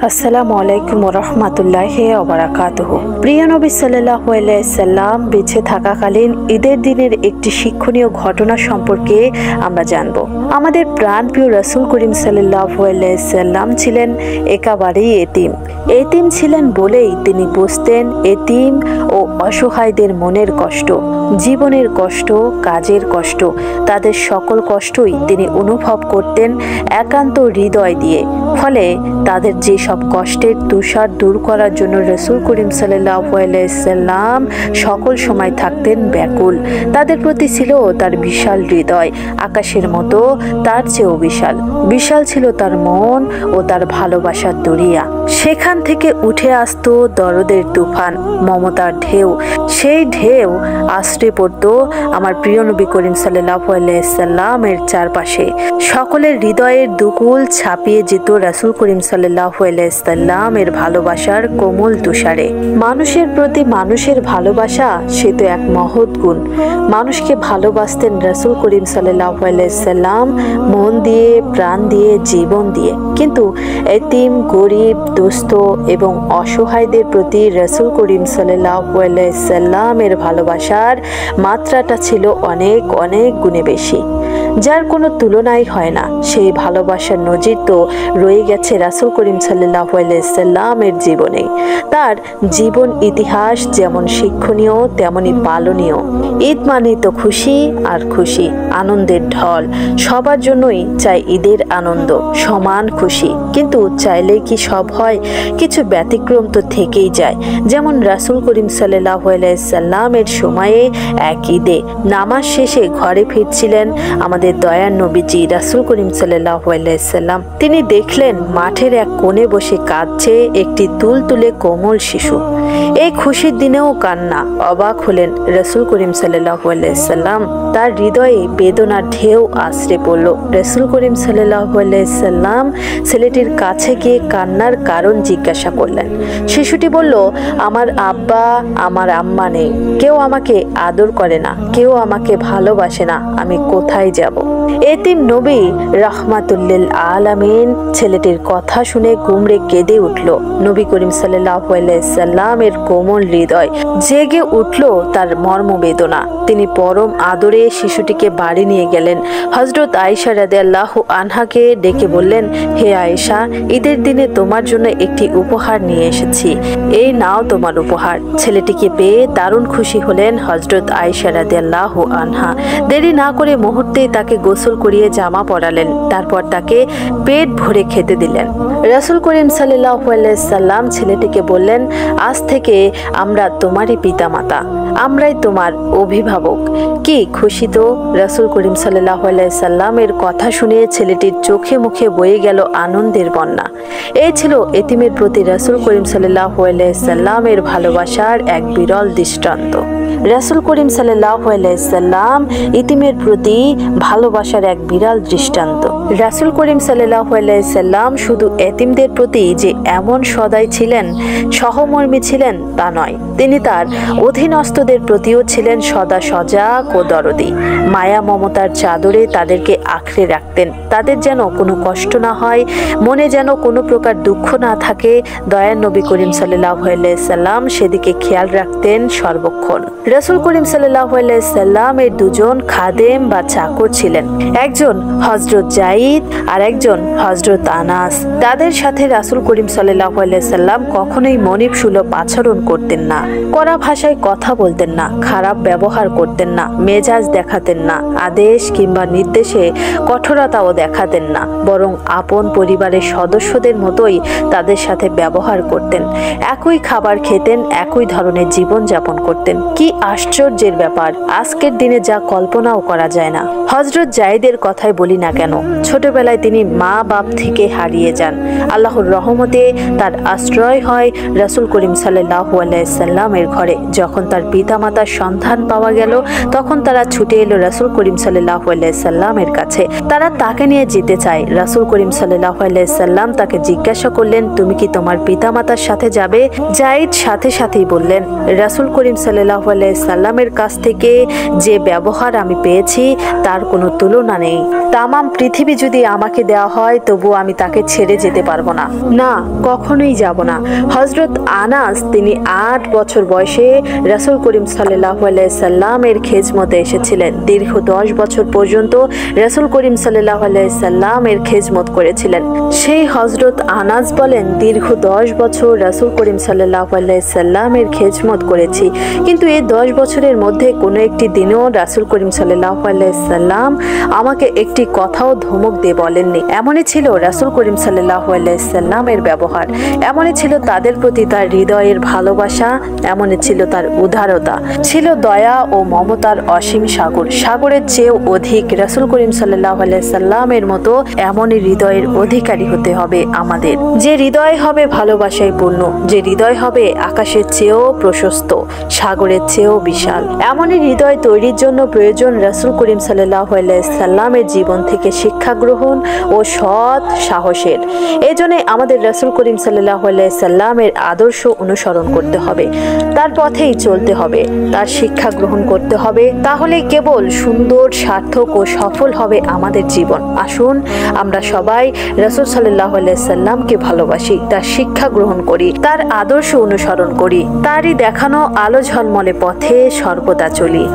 আসসালামু আলাইকুম ওয়া রাহমাতুল্লাহি ওয়া বারাকাতুহু। প্রিয় নবী সাল্লাল্লাহু আলাইহি সাল্লাম বেঁচে থাকাকালীন ঈদের দিনের একটি শিক্ষণীয় ঘটনা সম্পর্কে আমরা জানব। আমাদের প্রাণপ্রিয় রাসূল করিম সাল্লাল্লাহু আলাইহি সাল্লাম ছিলেন একেবারেই এতিম। এতিম ছিলেন বলেই তিনি বুঝতেন এতিম ও অসহায়দের মনের কষ্ট, জীবনের কষ্ট, কাজের কষ্ট, তাদের সকল কষ্টই তিনি অনুভব করতেন একান্ত হৃদয় দিয়ে। ফলে তাদের যে সব কষ্টের তুষার দূর করার জন্য রাসূল করিম সাল্লাল্লাহু আলাইহি সাল্লাম সকল সময় থাকতেন ব্যাকুল। তাদের প্রতি ছিল তার বিশাল হৃদয়, আকাশের মতো তার চেয়েও বিশাল। বিশাল ছিল তার মন ও তার ভালোবাসার দরিয়া। সেখান থেকে উঠে আসতো দরদের তুফান, মমতার ঢেউ। সেই ঢেউ আশ্রে পড়তো আমার প্রিয় নবী করিম সাল্লাল্লাহু আলাইহি সাল্লামের চারপাশে। সকলের হৃদয়ের দুকুল ছাপিয়ে যেত রাসূল করিম সাল্লাল্লাহু আলাইহি সাল্লামের ভালোবাসার কোমল তুষারে। মানুষের প্রতি মানুষের ভালোবাসা সে তো এক মহৎ গুণ। মানুষকে ভালোবাসতেন রাসূল করিম সাল্লাল্লাহু আলাইহি সাল্লাম মন দিয়ে, প্রাণ দিয়ে, জীবন দিয়ে। কিন্তু এতিম, গরিব, দুস্থ এবং অসহায়দের প্রতি রাসূল করিম সাল্লাল্লাহু আলাইহি সাল্লামের ভালোবাসার মাত্রাটা ছিল অনেক অনেক গুণে বেশি, যার কোনো তুলনাই হয় না। সেই ভালোবাসার নজির তো রয়ে গেছে রাসূল করিম সাল্লাল্লাহু আলাইহি সাল্লামের জীবনে। তার জীবন ইতিহাস যেমন শিক্ষণীয় তেমনি পালনীয়। ঈদ মানে তো খুশি আর খুশি, আনন্দের ঢল। সবার জন্যই চাই ঈদের আনন্দ, সমান খুশি। কিন্তু চাইলেই কি সব হয়? কিছু ব্যতিক্রম তো থেকেই যায়। যেমন রাসূল করিম সাল্লাল্লাহু আলাইহি সাল্লামের সময়ে এক ঈদে নামাজ শেষে ঘরে ফিরছিলেন আমাদের দয়ার নবীজি রাসূল করিম সাল্লাল্লাহু আলাইহি সাল্লাম। তিনি দেখলেন মাঠের এক কোণে বসে কাঁদছে একটি তুলতুলে কোমল শিশু। এই খুশির দিনেও কান্না। অবাক হলেন রাসূল করিম সাল্লাল্লাহু আলাইহি সাল্লাম। তার হৃদয়ে বেদনার ঢেউ আশ্রে পড়ল। রাসূল করিম সাল্লাল্লাহু আলাইহি সাল্লাম ছেলেটির কাছে গিয়ে কান্নার কারণ জিজ্ঞাসা করলেন। শিশুটি বলল, আমার আব্বা, আমার আম্মা নেই, কেউ আমাকে আদর করে না, কেউ আমাকে ভালোবাসে না, আমি কোথায় যাব? এতিম নবী রাহমাতুল আলামিন ছেলেটির কথা শুনে গুমড়ে কেঁদে উঠল। নবী করিম সাল্লাল্লাহু আলাইহি সাল্লামের কোমল হৃদয় জেগে উঠল তার মর্মবেদনা। তিনি পরম আদরে শিশুটিকে বাড়ি নিয়ে গেলেন। হযরত আয়েশা রাদিয়াল্লাহু আনহাকে ডেকে বললেন, হে আয়েশা, ঈদের দিনে তোমার জন্য একটি উপহার নিয়ে এসেছি, এই নাও তোমার উপহার। ছেলেটিকে পেয়ে দারুণ খুশি হলেন হযরত আয়েশা রাদিয়াল্লাহু আনহা। দেরি না করে মুহূর্তেই তাকে গোসল করিয়ে জামা পরালেন, তারপর তাকে পেট ভরে খেতে দিলেন। রাসূল করিম সাল্লাল্লাহু আলাইহি সাল্লাম ছেলেটিকে বললেন, আজ থেকে আমরা তোমারই পিতামাতা, আমরাই তোমার অভিভাবক। কি খুশি তো! রাসূল করিম সাল্লাল্লাহু আলাইহি সাল্লামের কথা শুনে ছেলেটির চোখে মুখে বয়ে গেল আনন্দের বন্যা। এই ছিল এতিমের প্রতি রাসূল করিম সাল্লাল্লাহু আলাইহি সাল্লামের ভালোবাসার এক বিরল দৃষ্টান্ত। রাসূল করিম সাল্লাল্লাহু আলাইহি সাল্লাম ইতিমের প্রতি ভালোবাসার এক বিরল দৃষ্টান্ত। রাসূল করিম সাল্লাল্লাহু আলাইহি সাল্লাম শুধু এতিমদের প্রতি যে এমন সদয় ছিলেন, সহমর্মী ছিলেন তা নয়, তিনি তার অধীনস্থদের প্রতিও ছিলেন সদা সজাগ ও দরদী। মায়া মমতার চাদরে তাদেরকে আঁকড়ে রাখতেন। তাদের যেন কোনো কষ্ট না হয়, মনে যেন কোনো প্রকার দুঃখ না থাকে, দয়ার নবী করিম সাল্লাল্লাহু আলাইহি সাল্লাম সেদিকে খেয়াল রাখতেন সর্বক্ষণ। রাসূল করিম সাল্লাল্লাহু আলাইহি সাল্লামের দুজন খাদেম বা চাকর ছিলেন, একজন হযরত যায়েদ আর একজন হযরত আনাস। তাদের সাথে রাসূল করিম সাল্লাল্লাহু আলাইহি সাল্লাম কখনোই মনিব সুলভ আচরণ করতেন না, কড়া ভাষায় কথা বলতেন না, খারাপ ব্যবহার করতেন না, মেজাজ দেখাতেন না, আদেশ কিংবা নির্দেশে কঠোরতাও দেখাতেন না, বরং আপন পরিবারের সদস্যদের মতোই তাদের সাথে ব্যবহার করতেন। একই খাবার খেতেন, একই ধরনের জীবন যাপন করতেন। কি আশ্চর্যের ব্যাপার! আজকের দিনে যা কল্পনাও করা যায় না। হযরত যায়েদের কথাই বলি না কেন, ছোটবেলায় তিনি মা বাপ থেকে হারিয়ে যান। আল্লাহর রহমতে তার আশ্রয় হয় রাসূল করিম সাল্লাল্লাহু আলাইহি সাল্লামের ঘরে। যখন তার পিতামাতার সন্ধান পাওয়া গেল, তখন তারা ছুটে এলো রাসূল করিম সাল্লাল্লাহু আলাইহি সাল্লামের কাছে। তারা তাকে নিয়ে যেতে চায়। রাসূল করিম সাল্লাল্লাহু আলাইহি সাল্লাম তাকে জিজ্ঞাসা করলেন, তুমি কি তোমার পিতামাতার সাথে যাবে? যায়েদ সাথে সাথেই বললেন, রাসূল করিম সাল্লাল্লাহু আলাইহি সাল্লামের কাছ থেকে যে ব্যবহার আমি পেয়েছি তার কোনো তুলনা নেই। তামাম পৃথিবী যদি আমাকে দেওয়া হয় তবু আমি তাকে ছেড়ে যেতে যেতে পারবো না, না কখনোই যাব না। হযরত আনাস তিনি 8 বছর বয়সে রাসূল করিম সাল্লাল্লাহু আলাইহি সাল্লামের খেজমতে এসেছিলেন। দীর্ঘ 10 বছর পর্যন্ত রাসূল করিম সাল্লাল্লাহু আলাইহি সাল্লামের খেজমত করেছিলেন। সেই হযরত আনাস বলেন, দীর্ঘ 10 বছর রাসূল করিম সাল্লাল্লাহু আলাইহি সাল্লামের খেজমত করেছি, কিন্তু এই 10 বছরের মধ্যে কোনো একটি দিনও রাসূল করিম সাল্লাল্লাহু আলাইহি সাল্লাম আমাকে একটি কথাও ধমক দিয়ে বলেননি। এমনই ছিল রাসূল করিম সাল্লাল্লাহু আলাইহি সাল্লামের ব্যবহার, এমনই ছিল তাদের প্রতি তার হৃদয়ের ভালোবাসা, এমনই ছিল তার উদারতা, ছিল দয়া ও মমতার অসীম সাগর। সাগরের চেয়েও অধিক রাসূল করিম সাল্লাল্লাহু আলাইহি সাল্লামের মতো এমনই হৃদয়ের অধিকারী হতে হবে আমাদের, যে হৃদয় হবে ভালোবাসায় পূর্ণ, যে হৃদয় হবে আকাশের চেয়েও প্রশস্ত, সাগরের চেয়েও বিশাল। এমনই হৃদয় তৈরির জন্য প্রয়োজন রাসূল করিম সাল্লাল্লাহু আলাইহি সাল্লামের জীবন থেকে শিক্ষা গ্রহণ ও সৎ সাহসের। এজন্য আমাদের রাসূল করিম সাল্লাল্লাহু আলাইহি সাল্লামের আদর্শ অনুসরণ করতে হবে, তার পথেই চলতে হবে, তার শিক্ষা গ্রহণ করতে হবে। তাহলেই কেবল সুন্দর, সার্থক ও সফল হবে আমাদের জীবন। আসুন আমরা সবাই রাসূল সাল্লাল্লাহু আলাইহি সাল্লামকে ভালোবাসি, তার শিক্ষা গ্রহণ করি, তার আদর্শ অনুসরণ করি, তারই দেখানো আলো ঝলমলে পথে সর্বদা চলি।